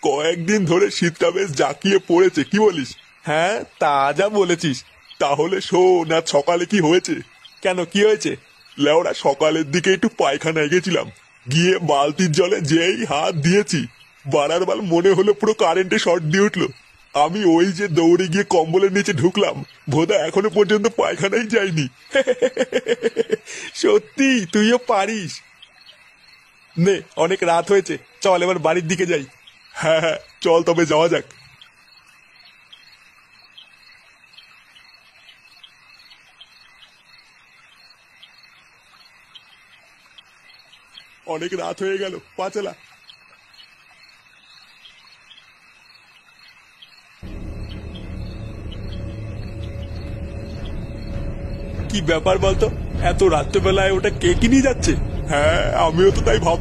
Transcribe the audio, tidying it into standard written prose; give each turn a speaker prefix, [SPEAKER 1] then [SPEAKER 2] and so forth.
[SPEAKER 1] কয়েকদিন ধরে শীতটা বেশ জাঁকিয়ে পড়েছে, কি বলিস? হ্যাঁ, তা যা বলেছিস। তাহলে শোন, আজ সকালে কি হয়েছে? কেন, কি হয়েছে? লেওরা, সকালের দিকে একটু পায়খানায় গেছিলাম, গিয়ে বালতির জলে যেই হাত দিয়েছি, বাড়ার বাল মনে হলো পুরো কারেন্টে শর্ট দিয়ে উঠলো। আমি ওই যে দৌড়ে গিয়ে কম্বলের নিচে ঢুকলাম, ভোদা এখনো পর্যন্ত পায়খানাই যায়নি। সত্যি তুইও পারিস? নে, অনেক রাত হয়েছে, চল এবার বাড়ির দিকে যাই। হ্যাঁ হ্যাঁ, চল তবে যাওয়া যাক। অনেক রাত হয়ে গেল, পা চালা। কি ব্যাপার বলতো, এত রাত্রেবেলায় ওটা কে কি নিয়ে যাচ্ছে? হ্যাঁ, আমিও তো তাই ভাব